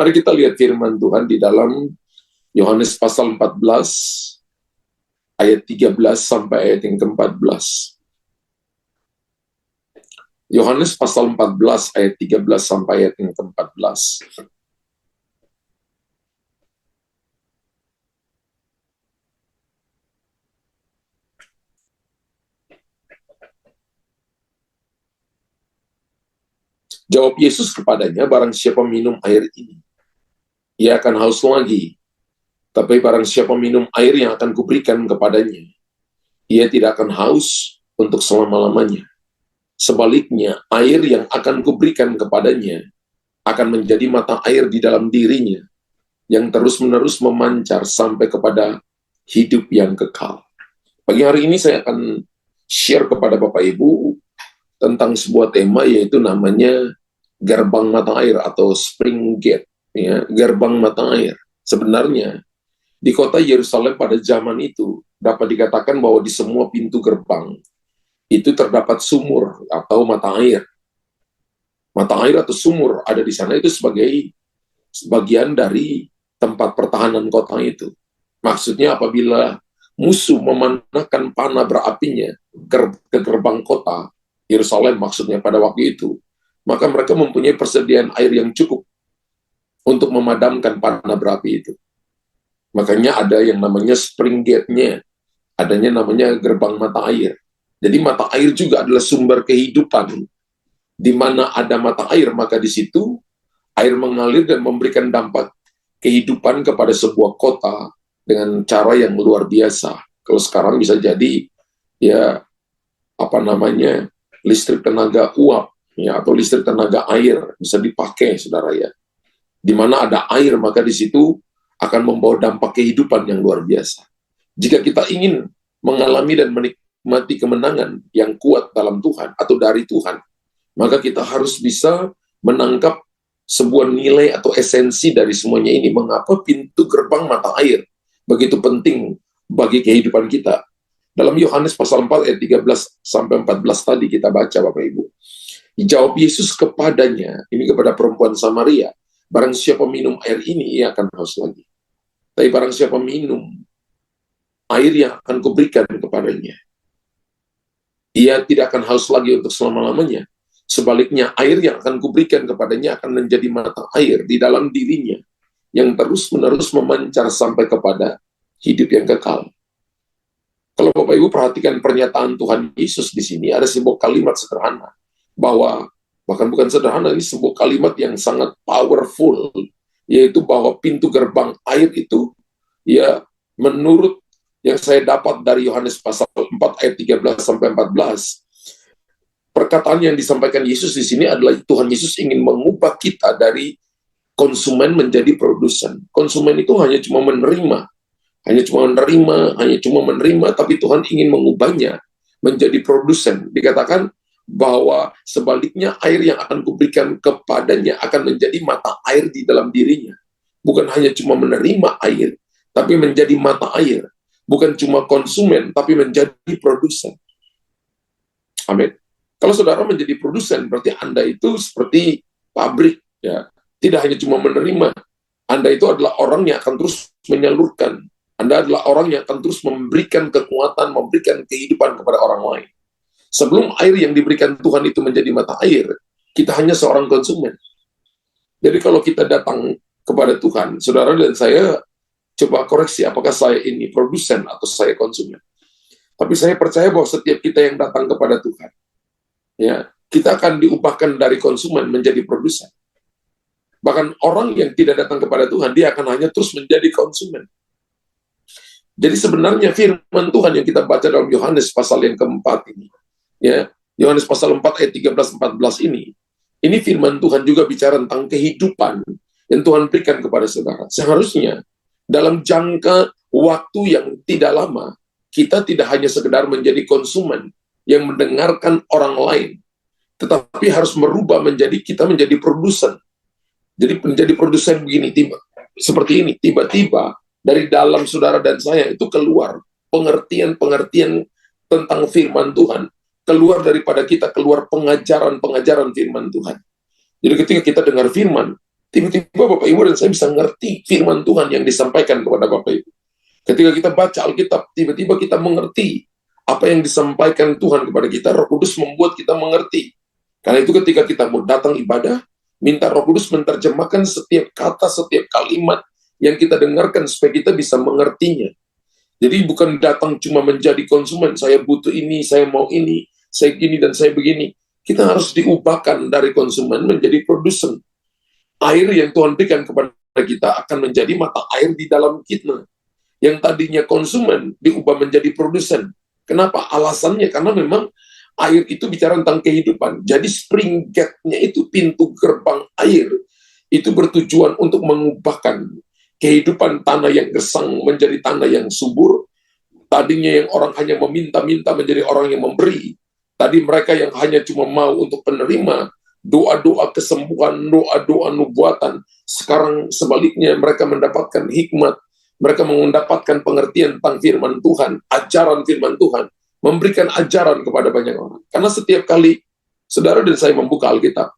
Mari kita lihat firman Tuhan di dalam Yohanes pasal 14, ayat 13 sampai ayat yang ke-14. Yohanes pasal 14, ayat 13 sampai ayat yang ke-14. Jawab Yesus kepadanya, barang siapa minum air ini, ia akan haus lagi. Tapi barang siapa minum air yang akan kuberikan kepadanya, ia tidak akan haus untuk selama-lamanya. Sebaliknya, air yang akan kuberikan kepadanya akan menjadi mata air di dalam dirinya, yang terus-menerus memancar sampai kepada hidup yang kekal. Pagi hari ini saya akan share kepada Bapak Ibu tentang sebuah tema, yaitu namanya gerbang mata air atau spring gate, ya, gerbang mata air. Sebenarnya di kota Yerusalem pada zaman itu dapat dikatakan bahwa di semua pintu gerbang itu terdapat sumur atau mata air. Mata air atau sumur ada di sana itu sebagai sebagian dari tempat pertahanan kota itu. Maksudnya apabila musuh memanahkan panah berapinya ke gerbang kota Yerusalem, maksudnya pada waktu itu, maka mereka mempunyai persediaan air yang cukup untuk memadamkan panah berapi itu. Makanya ada yang namanya spring gate-nya, adanya namanya gerbang mata air. Jadi mata air juga adalah sumber kehidupan. Di mana ada mata air, maka di situ air mengalir dan memberikan dampak kehidupan kepada sebuah kota dengan cara yang luar biasa. Kalau sekarang bisa jadi ya listrik tenaga uap, ya, atau listrik tenaga air bisa dipakai, saudara, ya. Di mana ada air, maka di situ akan membawa dampak kehidupan yang luar biasa. Jika kita ingin mengalami dan menikmati kemenangan yang kuat dalam Tuhan atau dari Tuhan, maka kita harus bisa menangkap sebuah nilai atau esensi dari semuanya ini. Mengapa pintu gerbang mata air begitu penting bagi kehidupan kita? Dalam Yohanes pasal 4 ayat 13 sampai 14 tadi kita baca, Bapak Ibu. Jawab Yesus kepadanya, ini kepada perempuan Samaria, barang siapa minum air ini, ia akan haus lagi. Tapi barang siapa minum air yang akan kuberikan kepadanya, ia tidak akan haus lagi untuk selama-lamanya. Sebaliknya, air yang akan kuberikan kepadanya akan menjadi mata air di dalam dirinya, yang terus-menerus memancar sampai kepada hidup yang kekal. Kalau Bapak Ibu perhatikan pernyataan Tuhan Yesus di sini, ada sebuah kalimat sederhana, bahwa bahkan bukan sederhana, ini sebuah kalimat yang sangat powerful, yaitu bahwa pintu gerbang air itu, ya, menurut yang saya dapat dari Yohanes pasal 4 ayat 13 sampai 14, perkataan yang disampaikan Yesus di sini adalah Tuhan Yesus ingin mengubah kita dari konsumen menjadi produsen. Konsumen itu hanya cuma menerima, tapi Tuhan ingin mengubahnya menjadi produsen. Dikatakan bahwa sebaliknya, air yang akan kuberikan kepadanya akan menjadi mata air di dalam dirinya. Bukan hanya cuma menerima air, tapi menjadi mata air. Bukan cuma konsumen, tapi menjadi produsen. Amin. Kalau saudara menjadi produsen, berarti Anda itu seperti pabrik, ya. Tidak hanya cuma menerima, Anda itu adalah orang yang akan terus menyalurkan. Anda adalah orang yang akan terus memberikan kekuatan, memberikan kehidupan kepada orang lain. Sebelum air yang diberikan Tuhan itu menjadi mata air, kita hanya seorang konsumen. Jadi kalau kita datang kepada Tuhan, saudara dan saya coba koreksi, apakah saya ini produsen atau saya konsumen. Tapi saya percaya bahwa setiap kita yang datang kepada Tuhan, ya, kita akan diubahkan dari konsumen menjadi produsen. Bahkan orang yang tidak datang kepada Tuhan, dia akan hanya terus menjadi konsumen. Jadi sebenarnya firman Tuhan yang kita baca dalam Yohanes pasal yang keempat ini, ya, Yohanes pasal 4 ayat 13-14 ini firman Tuhan juga bicara tentang kehidupan yang Tuhan berikan kepada saudara. Seharusnya dalam jangka waktu yang tidak lama, kita tidak hanya sekedar menjadi konsumen yang mendengarkan orang lain, tetapi harus merubah kita menjadi produsen. Jadi menjadi produsen begini, seperti ini, tiba-tiba dari dalam saudara dan saya itu keluar pengertian-pengertian tentang firman Tuhan. Keluar daripada kita, keluar pengajaran-pengajaran firman Tuhan. Jadi ketika kita dengar firman, Tiba-tiba Bapak Ibu dan saya bisa ngerti firman Tuhan yang disampaikan kepada Bapak Ibu. Ketika kita baca Alkitab, tiba-tiba kita mengerti apa yang disampaikan Tuhan kepada kita. Roh Kudus membuat kita mengerti. Karena itu ketika kita mau datang ibadah, minta Roh Kudus menerjemahkan setiap kata, setiap kalimat yang kita dengarkan supaya kita bisa mengertinya. Jadi bukan datang cuma menjadi konsumen, saya butuh ini, saya mau ini, saya gini dan saya begini. Kita harus diubahkan dari konsumen menjadi produsen. Air yang Tuhan berikan kepada kita akan menjadi mata air di dalam kita. Yang tadinya konsumen diubah menjadi produsen. Kenapa? Alasannya karena memang air itu bicara tentang kehidupan. Jadi spring gate-nya itu, pintu gerbang air, itu bertujuan untuk mengubahkan kehidupan tanah yang gersang menjadi tanah yang subur. Tadinya yang orang hanya meminta-minta menjadi orang yang memberi. Tadi mereka yang hanya cuma mau untuk penerima, doa-doa kesembuhan, doa-doa nubuatan. Sekarang sebaliknya mereka mendapatkan hikmat, mereka mendapatkan pengertian tentang firman Tuhan, ajaran firman Tuhan, memberikan ajaran kepada banyak orang. Karena setiap kali saudara dan saya membuka Alkitab,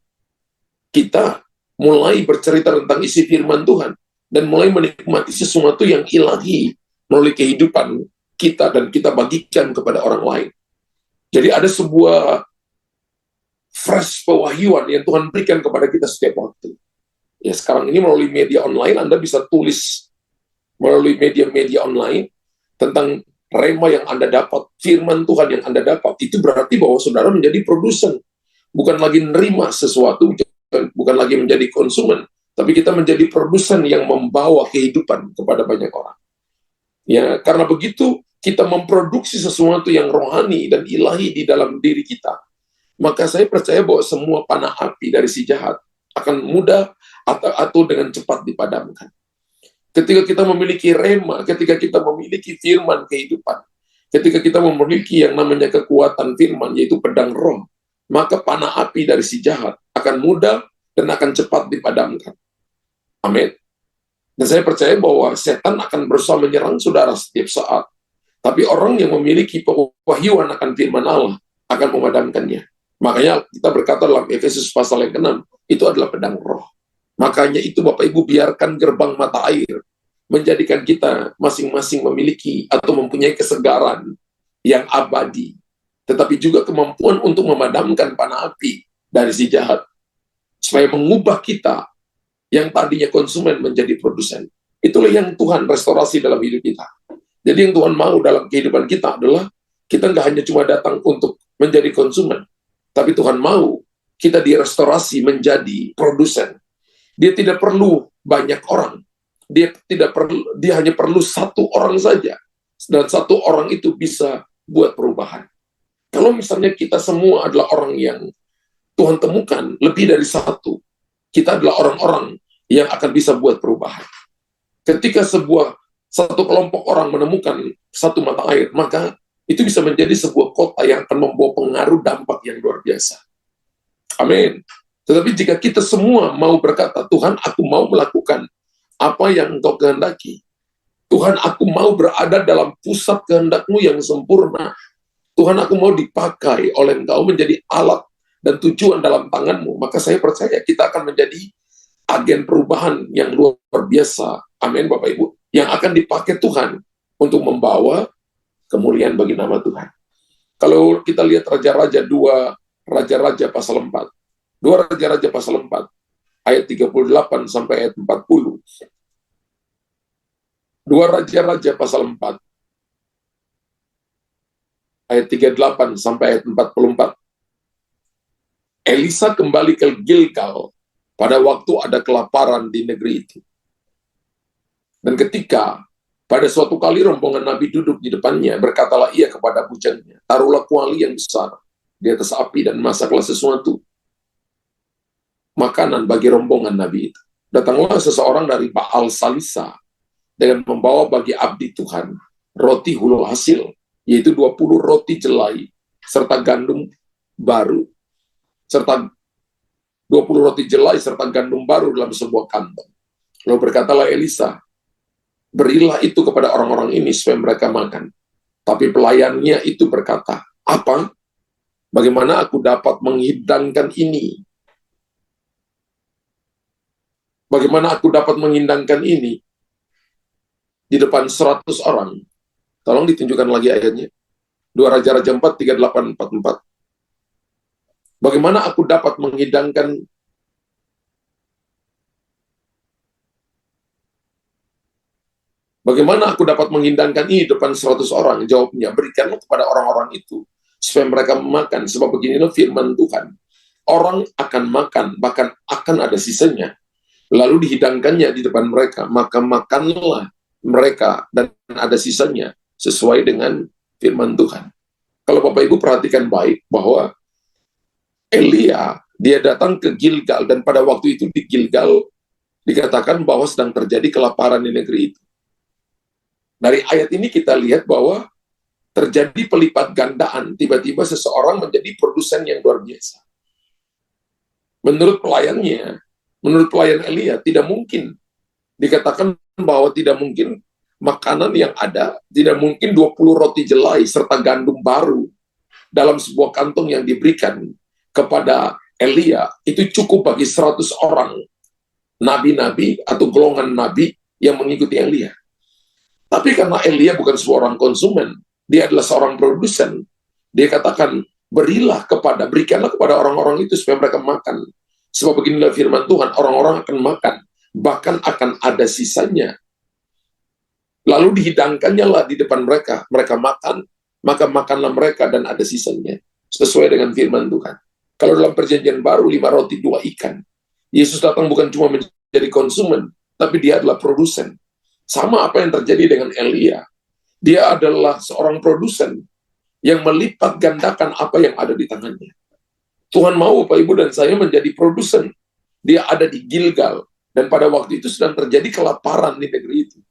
kita mulai bercerita tentang isi firman Tuhan, dan mulai menikmati sesuatu yang ilahi melalui kehidupan kita, dan kita bagikan kepada orang lain. Jadi ada sebuah fresh pewahyuan yang Tuhan berikan kepada kita setiap waktu. Ya sekarang ini melalui media online, Anda bisa tulis melalui media-media online tentang rema yang Anda dapat, firman Tuhan yang Anda dapat. Itu berarti bahwa saudara menjadi produsen. Bukan lagi nerima sesuatu, bukan lagi menjadi konsumen, tapi kita menjadi produsen yang membawa kehidupan kepada banyak orang. Ya, karena begitu kita memproduksi sesuatu yang rohani dan ilahi di dalam diri kita, maka saya percaya bahwa semua panah api dari si jahat akan mudah atau dengan cepat dipadamkan. Ketika kita memiliki rema, ketika kita memiliki firman kehidupan, ketika kita memiliki yang namanya kekuatan firman, yaitu pedang roh, maka panah api dari si jahat akan mudah dan akan cepat dipadamkan. Amin. Dan saya percaya bahwa setan akan berusaha menyerang saudara setiap saat. Tapi orang yang memiliki pewahyuan akan firman Allah akan memadamkannya. Makanya kita berkata dalam Efesus pasal yang ke-6, itu adalah pedang roh. Makanya itu Bapak Ibu, biarkan gerbang mata air menjadikan kita masing-masing memiliki atau mempunyai kesegaran yang abadi, tetapi juga kemampuan untuk memadamkan panah api dari si jahat, supaya mengubah kita yang tadinya konsumen menjadi produsen. Itulah yang Tuhan restorasi dalam hidup kita. Jadi yang Tuhan mau dalam kehidupan kita adalah kita nggak hanya cuma datang untuk menjadi konsumen, tapi Tuhan mau kita direstorasi menjadi produsen. Dia tidak perlu banyak orang. Dia hanya perlu satu orang saja. Dan satu orang itu bisa buat perubahan. Kalau misalnya kita semua adalah orang yang Tuhan temukan lebih dari satu, kita adalah orang-orang yang akan bisa buat perubahan. Ketika satu kelompok orang menemukan satu mata air, maka itu bisa menjadi sebuah kota yang akan membawa pengaruh dampak yang luar biasa. Amin. Tetapi jika kita semua mau berkata, Tuhan, aku mau melakukan apa yang Engkau kehendaki. Tuhan, aku mau berada dalam pusat kehendak-Mu yang sempurna. Tuhan, aku mau dipakai oleh Engkau menjadi alat dan tujuan dalam tangan-Mu. Maka saya percaya kita akan menjadi agen perubahan yang luar biasa. Amin, Bapak Ibu. Yang akan dipakai Tuhan untuk membawa kemuliaan bagi nama Tuhan. Kalau kita lihat Raja-Raja 2, Raja-Raja pasal 4. 2 Raja-Raja pasal 4, ayat 38 sampai ayat 40. 2 Raja-Raja pasal 4, ayat 38 sampai ayat 44. Elisa kembali ke Gilgal pada waktu ada kelaparan di negeri itu. Dan ketika pada suatu kali rombongan Nabi duduk di depannya, berkatalah ia kepada bujangnya, taruhlah kuali yang besar di atas api dan masaklah sesuatu makanan bagi rombongan Nabi itu. Datanglah seseorang dari Baal Salisa dengan membawa bagi abdi Tuhan roti hulul hasil, yaitu 20 roti jelai, serta gandum baru, serta 20 roti jelai serta gandum baru dalam sebuah kantong. Lalu berkatalah Elisa, berilah itu kepada orang-orang ini supaya mereka makan. Tapi pelayannya itu berkata, apa? Bagaimana aku dapat menghidangkan ini? Bagaimana aku dapat mengindahkan ini di depan 100 orang? Tolong ditunjukkan lagi ayatnya. 2 Raja-Raja 4, 38, 44. Bagaimana aku dapat mengindahkan ini di depan 100 orang? Jawabnya, berikanlah kepada orang-orang itu supaya mereka makan, sebab beginilah firman Tuhan. Orang akan makan, bahkan akan ada sisanya. Lalu dihidangkannya di depan mereka, maka makanlah mereka dan ada sisanya sesuai dengan firman Tuhan. Kalau Bapak Ibu perhatikan baik bahwa Elia, dia datang ke Gilgal, dan pada waktu itu di Gilgal dikatakan bahwa sedang terjadi kelaparan di negeri itu. Dari ayat ini kita lihat bahwa terjadi pelipat gandaan, tiba-tiba seseorang menjadi produsen yang luar biasa. Menurut pelayan Elia, tidak mungkin dikatakan bahwa tidak mungkin makanan yang ada, tidak mungkin 20 roti jelai serta gandum baru dalam sebuah kantong yang diberikan kepada Elia, itu cukup bagi 100 orang nabi-nabi atau golongan nabi yang mengikuti Elia. Tapi karena Elia bukan seorang konsumen, dia adalah seorang produsen, dia katakan, berikanlah kepada orang-orang itu supaya mereka makan. Sebab beginilah firman Tuhan, orang-orang akan makan, bahkan akan ada sisanya. Lalu dihidangkannya lah di depan mereka, mereka makan, maka makanlah mereka dan ada sisanya, sesuai dengan firman Tuhan. Kalau dalam perjanjian baru, 5 roti 2 ikan. Yesus datang bukan cuma menjadi konsumen, tapi dia adalah produsen. Sama apa yang terjadi dengan Elia. Dia adalah seorang produsen yang melipat gandakan apa yang ada di tangannya. Tuhan mau Bapak Ibu dan saya menjadi produsen. Dia ada di Gilgal, dan pada waktu itu sedang terjadi kelaparan di negeri itu.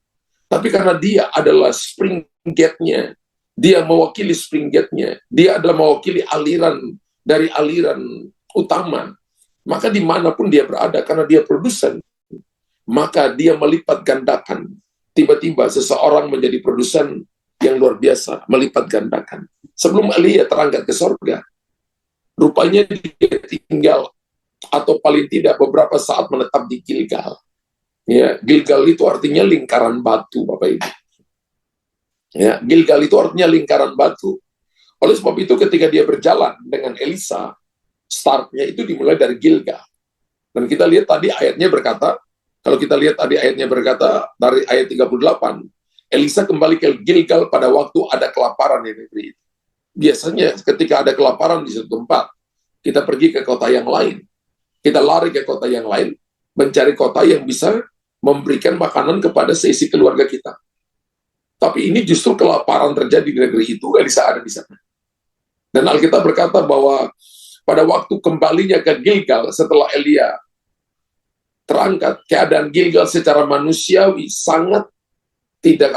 Tapi karena dia adalah spring gate-nya, dia mewakili spring gate-nya, dia adalah mewakili aliran dari aliran utama, maka dimanapun dia berada, karena dia produsen, maka dia melipat gandakan. Tiba-tiba seseorang menjadi produsen yang luar biasa, melipat gandakan. Sebelum Elia terangkat ke sorga, rupanya dia tinggal, atau paling tidak beberapa saat menetap di Gilgal. Ya, Gilgal itu artinya lingkaran batu, Bapak Ibu. Ya, Gilgal itu artinya lingkaran batu. Oleh sebab itu ketika dia berjalan dengan Elisa, startnya itu dimulai dari Gilgal. Dan kita lihat tadi ayatnya berkata, kalau kita lihat tadi ayatnya berkata, dari ayat 38, Elisa kembali ke Gilgal pada waktu ada kelaparan di negeri itu. Biasanya ketika ada kelaparan di suatu tempat, kita pergi ke kota yang lain. Kita lari ke kota yang lain, mencari kota yang bisa memberikan makanan kepada seisi keluarga kita. Tapi ini justru kelaparan terjadi di negeri itu, Elisa ada di sana. Dan Alkitab berkata bahwa pada waktu kembalinya ke Gilgal setelah Elia terangkat, keadaan Gilgal secara manusiawi sangat tidak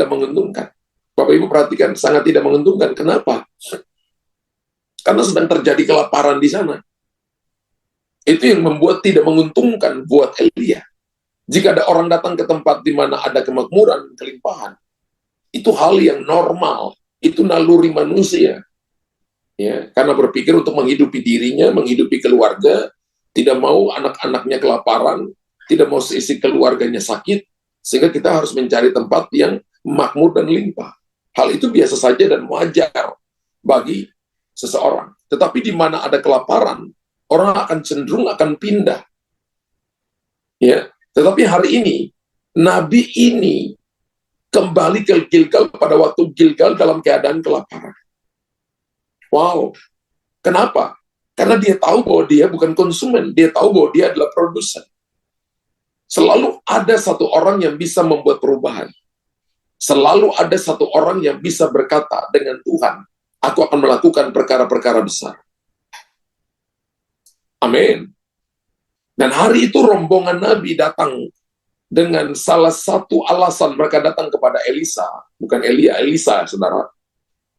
menguntungkan. Bapak Ibu perhatikan, sangat tidak menguntungkan. Kenapa? Karena sedang terjadi kelaparan di sana. Itu yang membuat tidak menguntungkan buat Elia. Jika ada orang datang ke tempat di mana ada kemakmuran, kelimpahan, itu hal yang normal, itu naluri manusia. Ya, karena berpikir untuk menghidupi dirinya, menghidupi keluarga, tidak mau anak-anaknya kelaparan, tidak mau seisi keluarganya sakit, sehingga kita harus mencari tempat yang makmur dan limpah. Hal itu biasa saja dan wajar bagi seseorang. Tetapi di mana ada kelaparan, orang akan cenderung akan pindah. Ya, tetapi hari ini, Nabi ini kembali ke Gilgal pada waktu Gilgal dalam keadaan kelaparan. Wow, kenapa? Karena dia tahu bahwa dia bukan konsumen, dia tahu bahwa dia adalah produsen. Selalu ada satu orang yang bisa membuat perubahan. Selalu ada satu orang yang bisa berkata dengan Tuhan, aku akan melakukan perkara-perkara besar. Amin. Dan hari itu rombongan Nabi datang dengan salah satu alasan mereka datang kepada Elisa, bukan Elia, Elisa, saudara.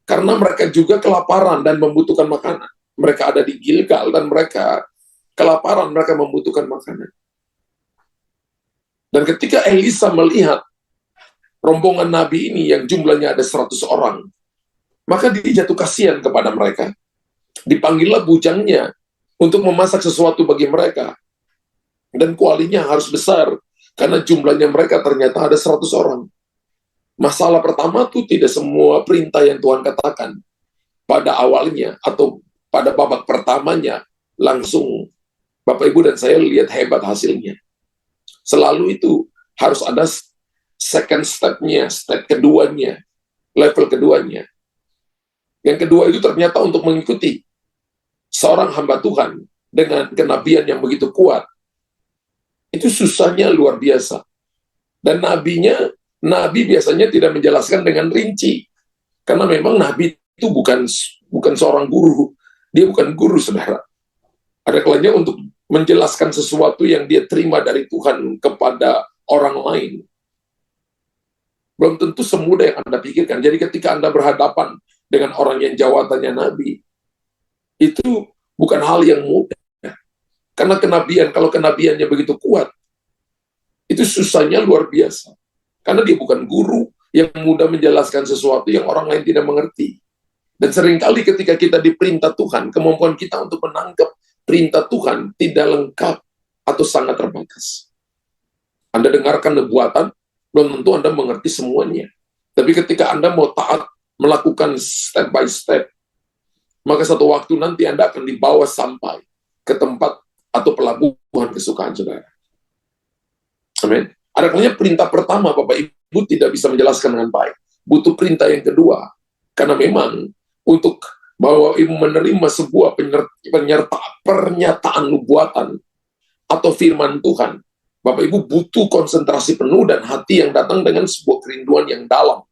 Karena mereka juga kelaparan dan membutuhkan makanan. Mereka ada di Gilgal dan mereka kelaparan, mereka membutuhkan makanan. Dan ketika Elisa melihat rombongan Nabi ini yang jumlahnya ada 100 orang, maka dia jatuh kasihan kepada mereka. Dipanggillah bujangnya untuk memasak sesuatu bagi mereka. Dan kualinya harus besar, karena jumlahnya mereka ternyata ada 100 orang. Masalah pertama tuh tidak semua perintah yang Tuhan katakan pada awalnya atau pada babak pertamanya langsung Bapak Ibu dan saya lihat hebat hasilnya. Selalu itu harus ada second step-nya, step keduanya, level keduanya. Yang kedua itu ternyata untuk mengikuti seorang hamba Tuhan dengan kenabian yang begitu kuat. Itu susahnya luar biasa. Dan nabi biasanya tidak menjelaskan dengan rinci. Karena memang nabi itu bukan seorang guru. Dia bukan guru, saudara. Ada kalanya untuk menjelaskan sesuatu yang dia terima dari Tuhan kepada orang lain. Belum tentu semudah yang Anda pikirkan. Jadi ketika Anda berhadapan dengan orang yang jawabannya nabi, itu bukan hal yang mudah. Karena kalau kenabiannya begitu kuat, itu susahnya luar biasa. Karena dia bukan guru yang mudah menjelaskan sesuatu yang orang lain tidak mengerti. Dan seringkali ketika kita diperintah Tuhan, kemampuan kita untuk menangkap perintah Tuhan tidak lengkap atau sangat terbatas. Anda dengarkan nubuatan, belum tentu Anda mengerti semuanya. Tapi ketika Anda mau taat melakukan step by step, maka satu waktu nanti Anda akan dibawa sampai ke tempat atau pelabuhan kesukaan saudara. Amin. Ada kalanya perintah pertama Bapak Ibu tidak bisa menjelaskan dengan baik. Butuh perintah yang kedua. Karena memang untuk bahwa Ibu menerima sebuah pernyataan nubuatan atau firman Tuhan, Bapak Ibu butuh konsentrasi penuh dan hati yang datang dengan sebuah kerinduan yang dalam.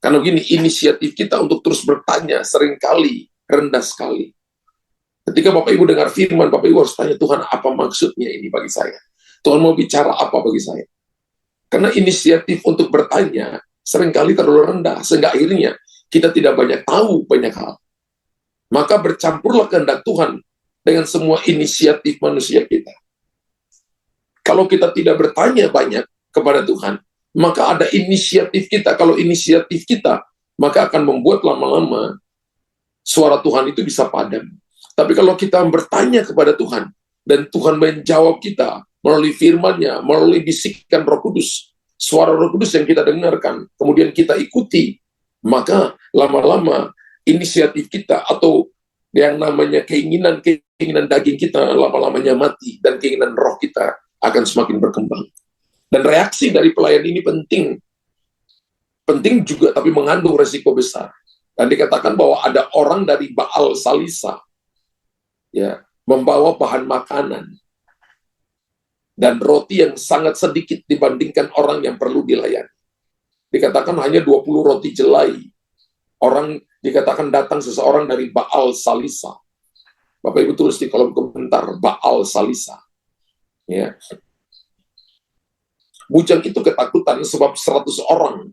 Karena begini, inisiatif kita untuk terus bertanya seringkali rendah sekali. Ketika Bapak Ibu dengar firman, Bapak Ibu harus tanya, Tuhan, apa maksudnya ini bagi saya? Tuhan mau bicara apa bagi saya? Karena inisiatif untuk bertanya seringkali terlalu rendah, sehingga akhirnya kita tidak banyak tahu banyak hal. Maka bercampurlah kehendak Tuhan dengan semua inisiatif manusia kita. Kalau kita tidak bertanya banyak kepada Tuhan, maka ada inisiatif kita. Kalau inisiatif kita, maka akan membuat lama-lama suara Tuhan itu bisa padam. Tapi kalau kita bertanya kepada Tuhan, dan Tuhan menjawab kita melalui firman-Nya, melalui bisikan Roh Kudus, suara Roh Kudus yang kita dengarkan, kemudian kita ikuti, maka lama-lama inisiatif kita atau yang namanya keinginan daging kita lama-lamanya mati, dan keinginan roh kita akan semakin berkembang. Dan reaksi dari pelayan ini penting juga, tapi mengandung resiko besar. Dan dikatakan bahwa ada orang dari Baal Salisa, ya, membawa bahan makanan dan roti yang sangat sedikit dibandingkan orang yang perlu dilayani. Dikatakan hanya 20 roti jelai. Orang dikatakan datang seseorang dari Baal Salisa. Bapak Ibu tulis di kolom komentar, Baal Salisa. Ya. Bujang itu ketakutan sebab 100 orang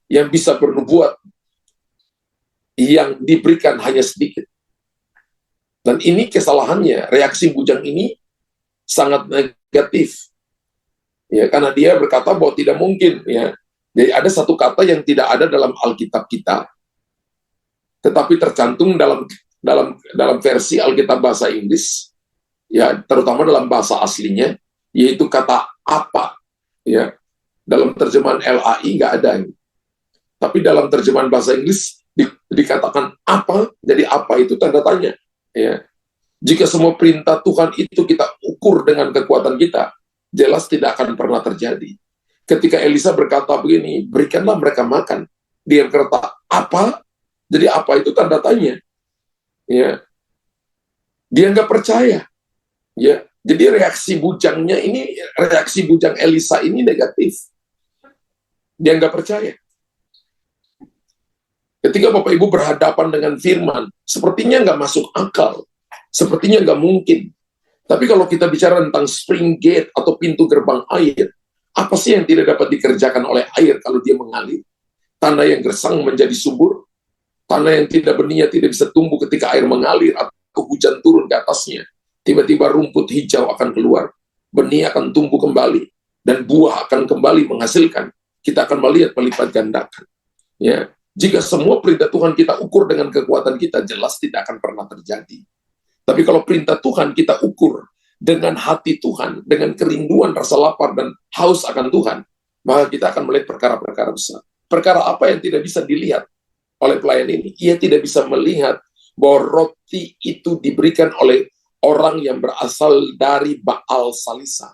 yang bisa bernubuat yang diberikan hanya sedikit. Dan ini kesalahannya, reaksi bujang ini sangat negatif. Ya, karena dia berkata bahwa tidak mungkin, ya. Jadi ada satu kata yang tidak ada dalam Alkitab kita, tetapi tercantum dalam versi Alkitab bahasa Inggris, ya, terutama dalam bahasa aslinya, yaitu kata apa, ya. Dalam terjemahan LAI nggak ada. Tapi dalam terjemahan bahasa Inggris dikatakan apa, jadi apa itu tanda tanya. Ya. Jika semua perintah Tuhan itu kita ukur dengan kekuatan kita, jelas tidak akan pernah terjadi. Ketika Elisa berkata begini, berikanlah mereka makan. Dia berkata, apa? Jadi apa itu tanda tanya. Ya. Dia nggak percaya. Ya. Jadi reaksi bujang Elisa ini negatif. Dia nggak percaya. Ketika Bapak Ibu berhadapan dengan firman, sepertinya nggak masuk akal, sepertinya nggak mungkin. Tapi kalau kita bicara tentang spring gate atau pintu gerbang air, apa sih yang tidak dapat dikerjakan oleh air kalau dia mengalir? Tanah yang gersang menjadi subur, tanah yang tidak benihnya tidak bisa tumbuh ketika air mengalir atau hujan turun ke atasnya. Tiba-tiba rumput hijau akan keluar, benih akan tumbuh kembali, dan buah akan kembali menghasilkan. Kita akan melihat melipat gandakan. Ya. Jika semua perintah Tuhan kita ukur dengan kekuatan kita, jelas tidak akan pernah terjadi. Tapi kalau perintah Tuhan kita ukur dengan hati Tuhan, dengan kerinduan, rasa lapar, dan haus akan Tuhan, maka kita akan melihat perkara-perkara besar. Perkara apa yang tidak bisa dilihat oleh pelayan ini? Ia tidak bisa melihat bahwa roti itu diberikan oleh orang yang berasal dari Baal Salisa.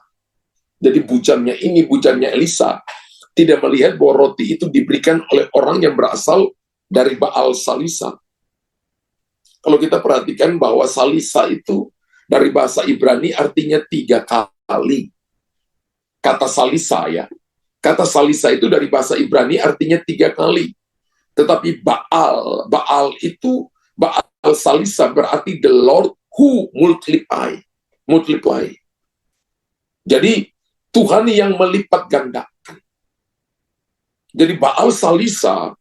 Jadi bujannya Elisa tidak melihat bahwa roti itu diberikan oleh orang yang berasal dari Baal Salisa. Kalau kita perhatikan bahwa Salisa itu dari bahasa Ibrani artinya 3 kali. Kata Salisa ya. Kata Salisa itu dari bahasa Ibrani artinya 3 kali. Tetapi Baal Salisa berarti the Lord who multiply. Jadi Tuhan yang melipat gandakan. Jadi Baal Salisa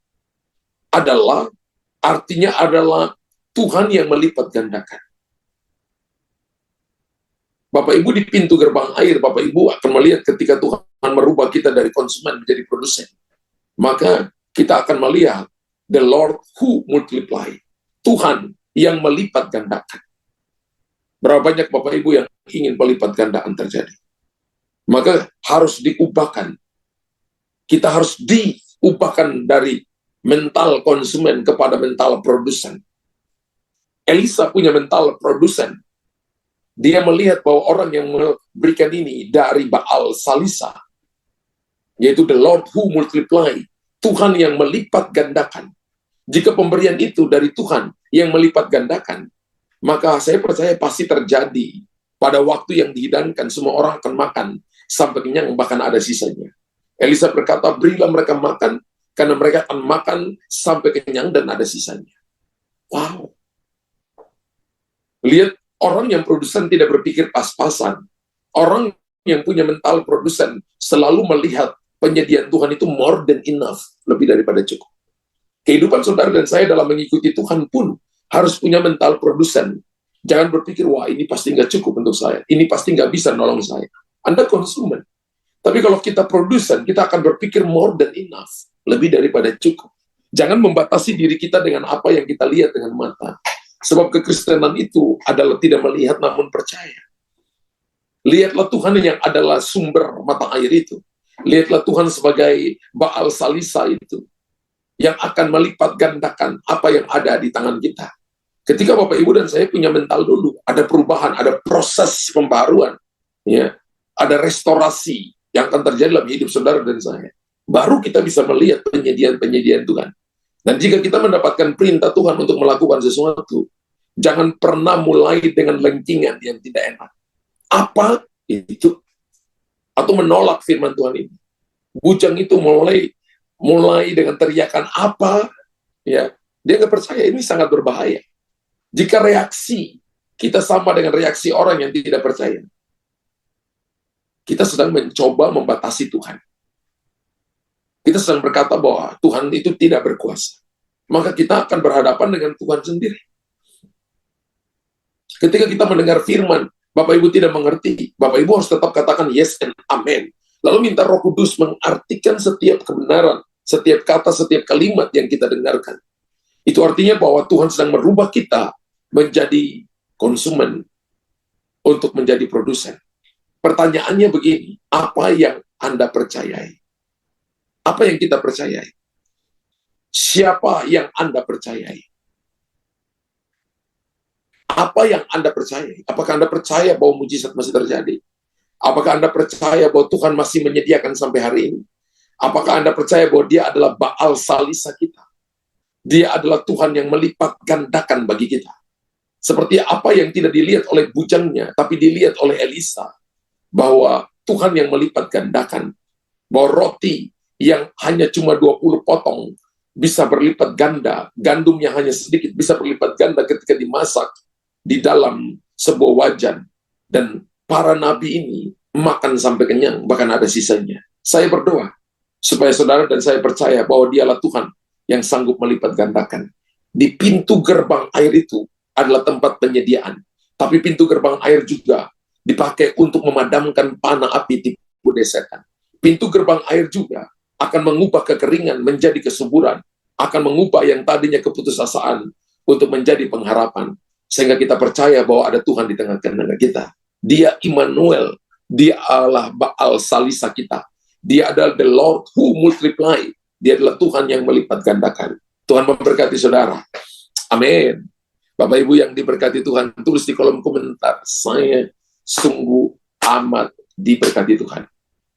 artinya adalah Tuhan yang melipat gandakan. Bapak Ibu di pintu gerbang air, Bapak Ibu akan melihat ketika Tuhan merubah kita dari konsumen menjadi produsen. Maka kita akan melihat the Lord who multiply. Tuhan yang melipat gandakan. Berapa banyak Bapak Ibu yang ingin melipat gandaan terjadi? Maka harus diubahkan. Kita harus diubahkan dari mental konsumen kepada mental produsen. Elisa punya mental produsen. Dia melihat bahwa orang yang memberikan ini dari Baal Salisa, yaitu the Lord who multiply, Tuhan yang melipat gandakan. Jika pemberian itu dari Tuhan yang melipat gandakan, maka saya percaya pasti terjadi pada waktu yang dihidangkan, semua orang akan makan sampai kenyang, bahkan ada sisanya. Elisa berkata, berilah mereka makan, karena mereka akan makan sampai kenyang dan ada sisanya. Wow. Lihat, orang yang produsen tidak berpikir pas-pasan. Orang yang punya mental produsen selalu melihat penyediaan Tuhan itu more than enough, lebih daripada cukup. Kehidupan saudara dan saya dalam mengikuti Tuhan pun harus punya mental produsen. Jangan berpikir, wah ini pasti nggak cukup untuk saya, ini pasti nggak bisa nolong saya. Anda konsumen. Tapi kalau kita produsen, kita akan berpikir more than enough, lebih daripada cukup. Jangan membatasi diri kita dengan apa yang kita lihat dengan mata. Sebab kekristenan itu adalah tidak melihat namun percaya. Lihatlah Tuhan yang adalah sumber mata air itu. Lihatlah Tuhan sebagai Baal Salisa itu, yang akan melipat gandakan apa yang ada di tangan kita. Ketika Bapak Ibu dan saya punya mental dulu, ada perubahan, ada proses pembaruan, ya, ada restorasi yang akan terjadi dalam hidup saudara dan saya. Baru kita bisa melihat penyediaan Tuhan. Dan jika kita mendapatkan perintah Tuhan untuk melakukan sesuatu, jangan pernah mulai dengan lengkingan yang tidak enak. Apa itu? Atau menolak firman Tuhan ini. Bujang itu mulai dengan teriakan apa, ya, dia nggak percaya. Ini sangat berbahaya. Jika reaksi kita sama dengan reaksi orang yang tidak percaya, kita sedang mencoba membatasi Tuhan. Kita sedang berkata bahwa Tuhan itu tidak berkuasa. Maka kita akan berhadapan dengan Tuhan sendiri. Ketika kita mendengar firman, Bapak Ibu tidak mengerti, Bapak Ibu harus tetap katakan yes and amen. Lalu minta Roh Kudus mengartikan setiap kebenaran, setiap kata, setiap kalimat yang kita dengarkan. Itu artinya bahwa Tuhan sedang merubah kita menjadi konsumen untuk menjadi produsen. Pertanyaannya begini, apa yang Anda percayai? Apa yang kita percayai? Siapa yang Anda percayai? Apa yang Anda percayai? Apakah Anda percaya bahwa mujizat masih terjadi? Apakah Anda percaya bahwa Tuhan masih menyediakan sampai hari ini? Apakah Anda percaya bahwa Dia adalah Baal Salisa kita? Dia adalah Tuhan yang melipat gandakan bagi kita. Seperti apa yang tidak dilihat oleh bujangnya, tapi dilihat oleh Elisa. Bahwa Tuhan yang melipat gandakan. Bahwa roti yang hanya cuma 20 potong bisa berlipat ganda, gandum yang hanya sedikit bisa berlipat ganda ketika dimasak di dalam sebuah wajan, dan para nabi ini makan sampai kenyang, bahkan ada sisanya. Saya berdoa supaya saudara dan saya percaya bahwa Dialah Tuhan yang sanggup melipat gandakan. Di pintu gerbang air itu adalah tempat penyediaan, tapi pintu gerbang air juga dipakai untuk memadamkan panah api tipu daya setan. Pintu gerbang air juga akan mengubah kekeringan menjadi kesuburan, akan mengubah yang tadinya keputusasaan untuk menjadi pengharapan, sehingga kita percaya bahwa ada Tuhan di tengah-tengah kita. Dia Immanuel, dia Allah Baal Salisa kita. Dia adalah the Lord who multiply. Dia adalah Tuhan yang melipat gandakan. Tuhan memberkati saudara. Amin. Bapak Ibu yang diberkati Tuhan, tulis di kolom komentar, saya sungguh amat diberkati Tuhan.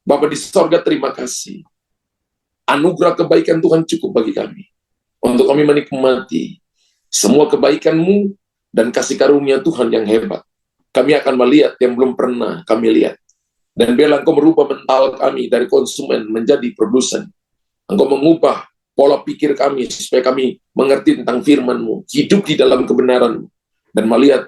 Bapak di sorga, terima kasih. Anugerah kebaikan Tuhan cukup bagi kami. Untuk kami menikmati semua kebaikan-Mu dan kasih karunia Tuhan yang hebat. Kami akan melihat yang belum pernah kami lihat. Dan biarlah Engkau merubah mental kami dari konsumen menjadi produsen. Engkau mengubah pola pikir kami supaya kami mengerti tentang firman-Mu, hidup di dalam kebenaran-Mu, dan melihat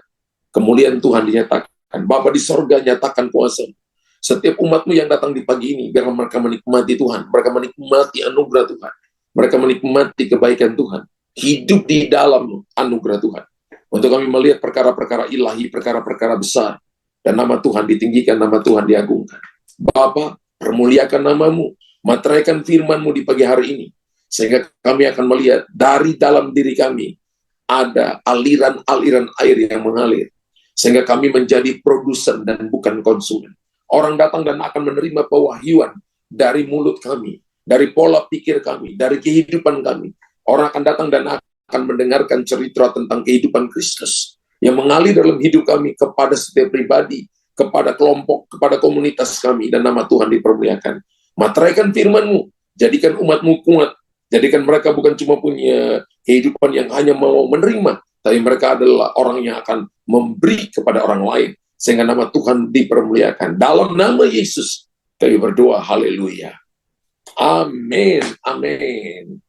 kemuliaan Tuhan dinyatakan. Bapa di sorga, nyatakan kuasa. Setiap umat-Mu yang datang di pagi ini, biarlah mereka menikmati Tuhan, mereka menikmati anugerah Tuhan, mereka menikmati kebaikan Tuhan, hidup di dalam anugerah Tuhan. Untuk kami melihat perkara-perkara ilahi, perkara-perkara besar, dan nama Tuhan ditinggikan, nama Tuhan diagungkan. Bapa, permuliakan nama-Mu, materaikan firman-Mu di pagi hari ini, sehingga kami akan melihat dari dalam diri kami ada aliran-aliran air yang mengalir, sehingga kami menjadi produsen dan bukan konsumen. Orang datang dan akan menerima pewahyuan dari mulut kami, dari pola pikir kami, dari kehidupan kami. Orang akan datang dan akan mendengarkan cerita tentang kehidupan Kristus yang mengalir dalam hidup kami kepada setiap pribadi, kepada kelompok, kepada komunitas kami, dan nama Tuhan dipermuliakan. Materaikan firman-Mu, jadikan umat-Mu kuat, jadikan mereka bukan cuma punya kehidupan yang hanya mau menerima, tapi mereka adalah orang yang akan memberi kepada orang lain, sehingga nama Tuhan dipermuliakan. Dalam nama Yesus, kami berdoa, haleluya. Amin, amin.